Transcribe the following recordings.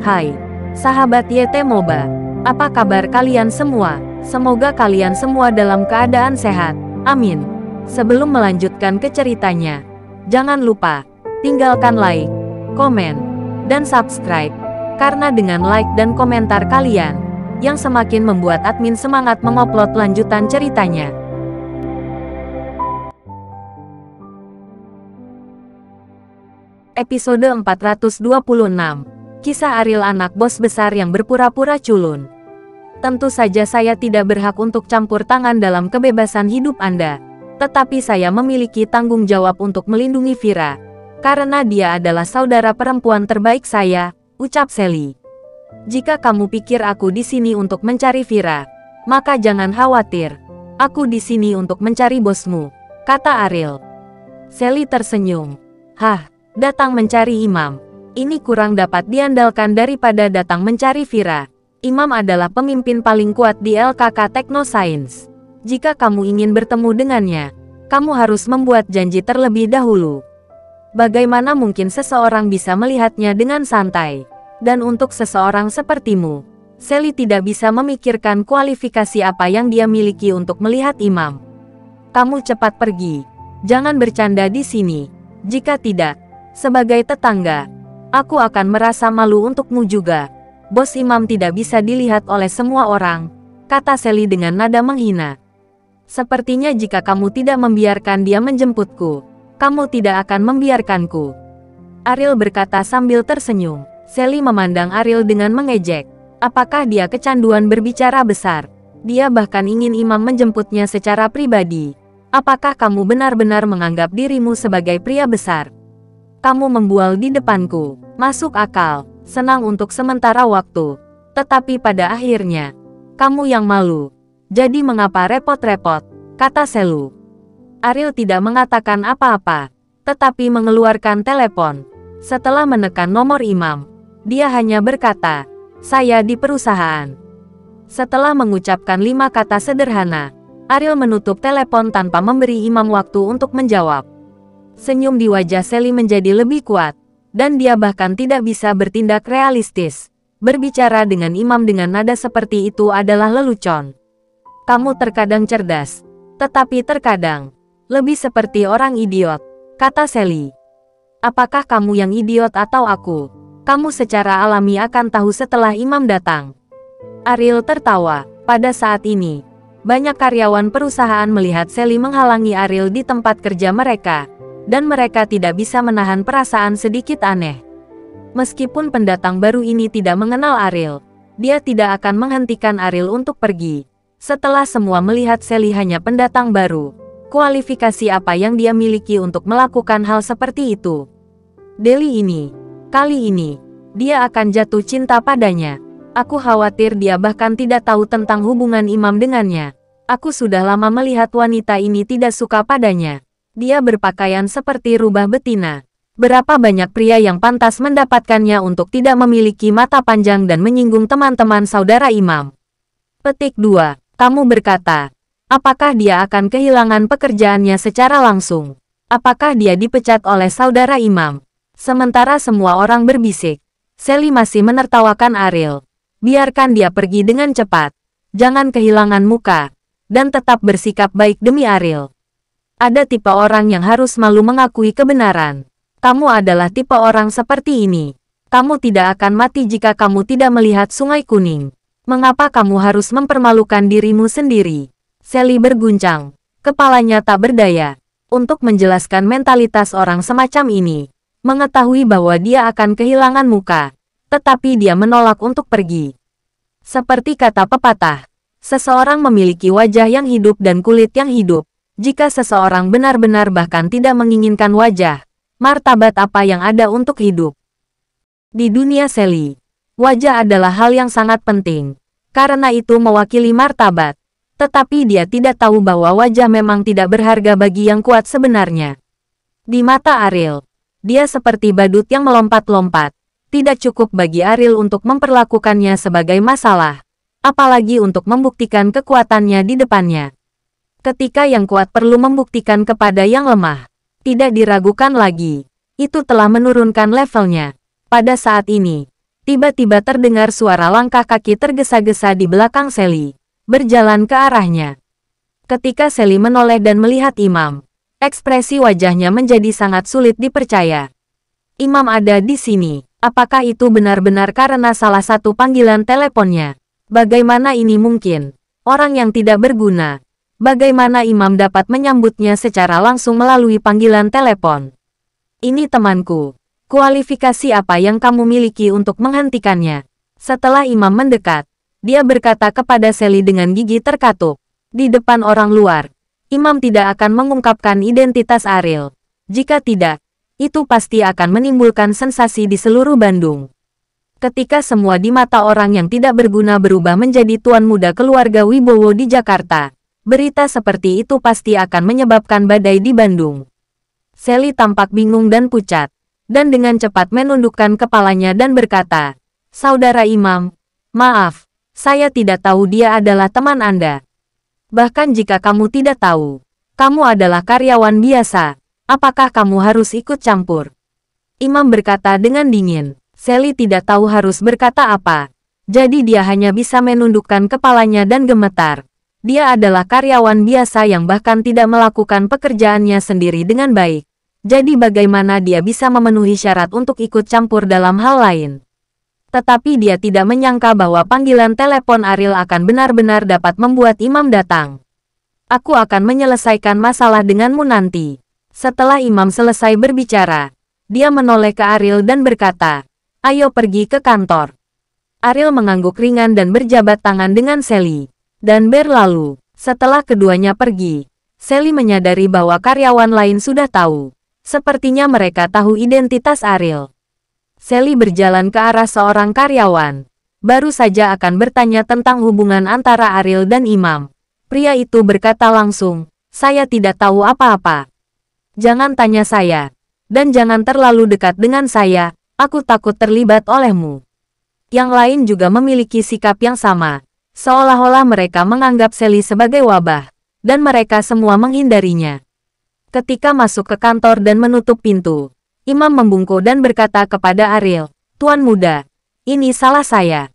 Hai, sahabat YT Moba. Apa kabar kalian semua? Semoga kalian semua dalam keadaan sehat. Amin. Sebelum melanjutkan ke ceritanya, jangan lupa tinggalkan like, komen, dan subscribe. Karena dengan like dan komentar kalian, yang semakin membuat admin semangat mengupload lanjutan ceritanya. Episode 426. Kisah Ariel, anak bos besar yang berpura-pura culun. Tentu saja saya tidak berhak untuk campur tangan dalam kebebasan hidup Anda. Tetapi saya memiliki tanggung jawab untuk melindungi Vira. Karena dia adalah saudara perempuan terbaik saya, ucap Sally. Jika kamu pikir aku di sini untuk mencari Vira, maka jangan khawatir. Aku di sini untuk mencari bosmu, kata Ariel. Sally tersenyum. Hah, datang mencari Imam. Ini kurang dapat diandalkan daripada datang mencari Vira. Imam adalah pemimpin paling kuat di LKK Technoscience. Jika kamu ingin bertemu dengannya, kamu harus membuat janji terlebih dahulu. Bagaimana mungkin seseorang bisa melihatnya dengan santai? Dan untuk seseorang sepertimu, Sally tidak bisa memikirkan kualifikasi apa yang dia miliki untuk melihat Imam. Kamu cepat pergi. Jangan bercanda di sini. Jika tidak, sebagai tetangga, aku akan merasa malu untukmu juga. Bos Imam tidak bisa dilihat oleh semua orang, kata Sally dengan nada menghina. Sepertinya jika kamu tidak membiarkan dia menjemputku, kamu tidak akan membiarkanku. Ariel berkata sambil tersenyum. Sally memandang Ariel dengan mengejek. Apakah dia kecanduan berbicara besar? Dia bahkan ingin Imam menjemputnya secara pribadi. Apakah kamu benar-benar menganggap dirimu sebagai pria besar? Kamu membual di depanku. Masuk akal, senang untuk sementara waktu. Tetapi pada akhirnya, kamu yang malu. Jadi mengapa repot-repot, kata Selu. Ariel tidak mengatakan apa-apa, tetapi mengeluarkan telepon. Setelah menekan nomor Imam, dia hanya berkata, saya di perusahaan. Setelah mengucapkan 5 kata sederhana, Ariel menutup telepon tanpa memberi Imam waktu untuk menjawab. Senyum di wajah Sally menjadi lebih kuat, dan dia bahkan tidak bisa bertindak realistis. Berbicara dengan Imam dengan nada seperti itu adalah lelucon. Kamu terkadang cerdas, tetapi terkadang lebih seperti orang idiot, kata Sally. Apakah kamu yang idiot atau aku? Kamu secara alami akan tahu setelah Imam datang. Ariel tertawa. Pada saat ini, banyak karyawan perusahaan melihat Sally menghalangi Ariel di tempat kerja mereka. Dan mereka tidak bisa menahan perasaan sedikit aneh. Meskipun pendatang baru ini tidak mengenal Ariel, dia tidak akan menghentikan Ariel untuk pergi. Setelah semua melihat Sally hanya pendatang baru, kualifikasi apa yang dia miliki untuk melakukan hal seperti itu? Kali ini, dia akan jatuh cinta padanya. Aku khawatir dia bahkan tidak tahu tentang hubungan Imam dengannya. Aku sudah lama melihat wanita ini tidak suka padanya. Dia berpakaian seperti rubah betina. Berapa banyak pria yang pantas mendapatkannya untuk tidak memiliki mata panjang dan menyinggung teman-teman saudara Imam. Petik 2. Kamu berkata, apakah dia akan kehilangan pekerjaannya secara langsung? Apakah dia dipecat oleh saudara Imam? Sementara semua orang berbisik, Sally masih menertawakan Ariel. Biarkan dia pergi dengan cepat. Jangan kehilangan muka. Dan tetap bersikap baik demi Ariel. Ada tipe orang yang harus malu mengakui kebenaran. Kamu adalah tipe orang seperti ini. Kamu tidak akan mati jika kamu tidak melihat Sungai Kuning. Mengapa kamu harus mempermalukan dirimu sendiri? Sally berguncang. Kepalanya tak berdaya. Untuk menjelaskan mentalitas orang semacam ini. Mengetahui bahwa dia akan kehilangan muka. Tetapi dia menolak untuk pergi. Seperti kata pepatah. Seseorang memiliki wajah yang hidup dan kulit yang hidup. Jika seseorang benar-benar bahkan tidak menginginkan wajah, martabat apa yang ada untuk hidup? Di dunia Sally, wajah adalah hal yang sangat penting. Karena itu mewakili martabat. Tetapi dia tidak tahu bahwa wajah memang tidak berharga bagi yang kuat sebenarnya. Di mata Ariel, dia seperti badut yang melompat-lompat. Tidak cukup bagi Ariel untuk memperlakukannya sebagai masalah. Apalagi untuk membuktikan kekuatannya di depannya. Ketika yang kuat perlu membuktikan kepada yang lemah, tidak diragukan lagi. Itu telah menurunkan levelnya. Pada saat ini, Tiba-tiba terdengar suara langkah kaki tergesa-gesa di belakang Sally, berjalan ke arahnya. Ketika Sally menoleh dan melihat Imam, ekspresi wajahnya menjadi sangat sulit dipercaya. Imam ada di sini. Apakah itu benar-benar karena salah satu panggilan teleponnya? Bagaimana ini mungkin? Orang yang tidak berguna. Bagaimana Imam dapat menyambutnya secara langsung melalui panggilan telepon? Ini temanku. Kualifikasi apa yang kamu miliki untuk menghentikannya? Setelah Imam mendekat, dia berkata kepada Sally dengan gigi terkatup. Di depan orang luar, Imam tidak akan mengungkapkan identitas Ariel. Jika tidak, itu pasti akan menimbulkan sensasi di seluruh Bandung. Ketika semua di mata orang yang tidak berguna berubah menjadi tuan muda keluarga Wibowo di Jakarta, berita seperti itu pasti akan menyebabkan badai di Bandung. Sally tampak bingung dan pucat, dan dengan cepat menundukkan kepalanya dan berkata, "Saudara Imam, maaf, saya tidak tahu dia adalah teman Anda. Bahkan jika kamu tidak tahu, kamu adalah karyawan biasa, apakah kamu harus ikut campur?" Imam berkata dengan dingin. Sally tidak tahu harus berkata apa, jadi dia hanya bisa menundukkan kepalanya dan gemetar. Dia adalah karyawan biasa yang bahkan tidak melakukan pekerjaannya sendiri dengan baik. Jadi bagaimana dia bisa memenuhi syarat untuk ikut campur dalam hal lain? Tetapi dia tidak menyangka bahwa panggilan telepon Ariel akan benar-benar dapat membuat Imam datang. "Aku akan menyelesaikan masalah denganmu nanti." Setelah Imam selesai berbicara, dia menoleh ke Ariel dan berkata, "Ayo pergi ke kantor." Ariel mengangguk ringan dan berjabat tangan dengan Sally dan berlalu. Setelah keduanya pergi, Sally menyadari bahwa karyawan lain sudah tahu. Sepertinya mereka tahu identitas Ariel. Sally berjalan ke arah seorang karyawan. Baru saja akan bertanya tentang hubungan antara Ariel dan Imam. Pria itu berkata langsung, "Saya tidak tahu apa-apa. Jangan tanya saya. Dan jangan terlalu dekat dengan saya, aku takut terlibat olehmu." Yang lain juga memiliki sikap yang sama. Seolah-olah mereka menganggap Sally sebagai wabah, dan mereka semua menghindarinya. Ketika masuk ke kantor dan menutup pintu, Imam membungkuk dan berkata kepada Ariel, "Tuan muda, ini salah saya.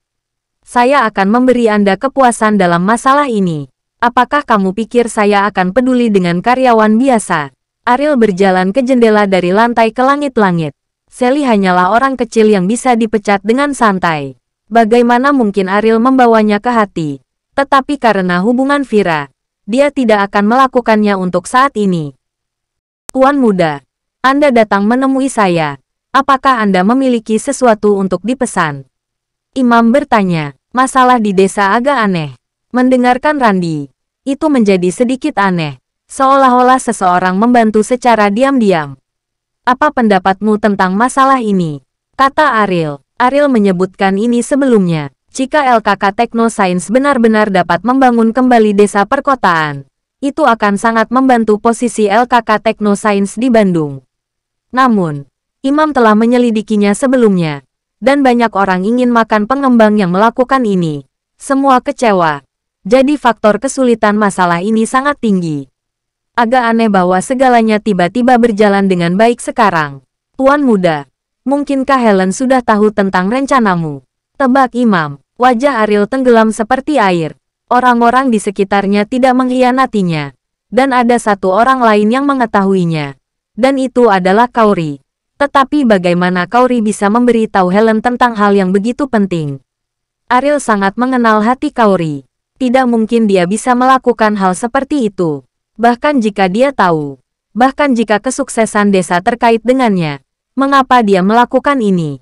Saya akan memberi Anda kepuasan dalam masalah ini. Apakah kamu pikir saya akan peduli dengan karyawan biasa?" Ariel berjalan ke jendela dari lantai ke langit-langit. Sally hanyalah orang kecil yang bisa dipecat dengan santai. Bagaimana mungkin Ariel membawanya ke hati? Tetapi karena hubungan Vira, dia tidak akan melakukannya untuk saat ini. "Tuan muda, Anda datang menemui saya. Apakah Anda memiliki sesuatu untuk dipesan?" Imam bertanya. Masalah di desa agak aneh. Mendengarkan Randi, itu menjadi sedikit aneh. Seolah-olah seseorang membantu secara diam-diam. "Apa pendapatmu tentang masalah ini?" kata Ariel. Ariel menyebutkan ini sebelumnya. Jika LKK Teknosains benar-benar dapat membangun kembali desa perkotaan, itu akan sangat membantu posisi LKK Teknosains di Bandung. Namun, Imam telah menyelidikinya sebelumnya, dan banyak orang ingin makan pengembang yang melakukan ini. Semua kecewa. Jadi faktor kesulitan masalah ini sangat tinggi. Agak aneh bahwa segalanya tiba-tiba berjalan dengan baik sekarang. "Tuan muda, mungkinkah Helen sudah tahu tentang rencanamu?" tebak Imam. Wajah Ariel tenggelam seperti air. Orang-orang di sekitarnya tidak mengkhianatinya. Dan ada satu orang lain yang mengetahuinya. Dan itu adalah Kauri. Tetapi bagaimana Kauri bisa memberitahu Helen tentang hal yang begitu penting? Ariel sangat mengenal hati Kauri. Tidak mungkin dia bisa melakukan hal seperti itu. Bahkan jika dia tahu. Bahkan jika kesuksesan desa terkait dengannya. Mengapa dia melakukan ini?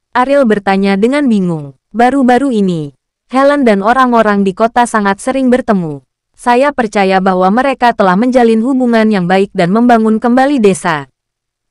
Ariel bertanya dengan bingung. Baru-baru ini, Helen dan orang-orang di kota sangat sering bertemu. Saya percaya bahwa mereka telah menjalin hubungan yang baik dan membangun kembali desa.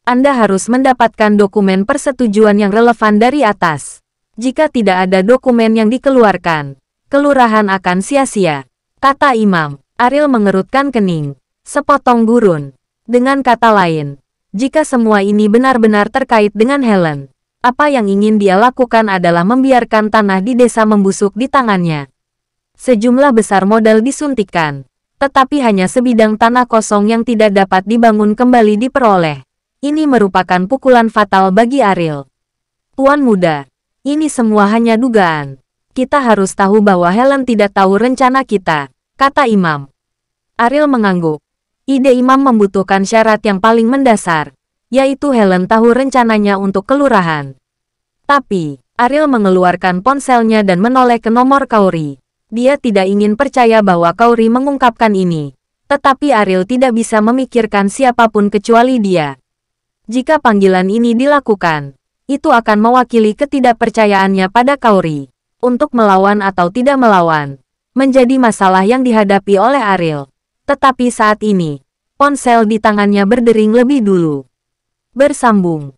Anda harus mendapatkan dokumen persetujuan yang relevan dari atas. Jika tidak ada dokumen yang dikeluarkan, kelurahan akan sia-sia, kata Imam. Ariel mengerutkan kening. Sepotong gurun. Dengan kata lain, jika semua ini benar-benar terkait dengan Helen, apa yang ingin dia lakukan adalah membiarkan tanah di desa membusuk di tangannya. Sejumlah besar modal disuntikkan, tetapi hanya sebidang tanah kosong yang tidak dapat dibangun kembali diperoleh. Ini merupakan pukulan fatal bagi Ariel. "Tuan muda, Ini semua hanya dugaan. Kita harus tahu bahwa Helen tidak tahu rencana kita, kata Imam. Ariel mengangguk. Ide Imam membutuhkan syarat yang paling mendasar, yaitu Helen tahu rencananya untuk kelurahan. Tapi, Ariel mengeluarkan ponselnya dan menoleh ke nomor Kaori. Dia tidak ingin percaya bahwa Kaori mengungkapkan ini. Tetapi Ariel tidak bisa memikirkan siapapun kecuali dia. Jika panggilan ini dilakukan, itu akan mewakili ketidakpercayaannya pada Kaori. Untuk melawan atau tidak melawan, menjadi masalah yang dihadapi oleh Ariel. Tetapi saat ini, ponsel di tangannya berdering lebih dulu. Bersambung.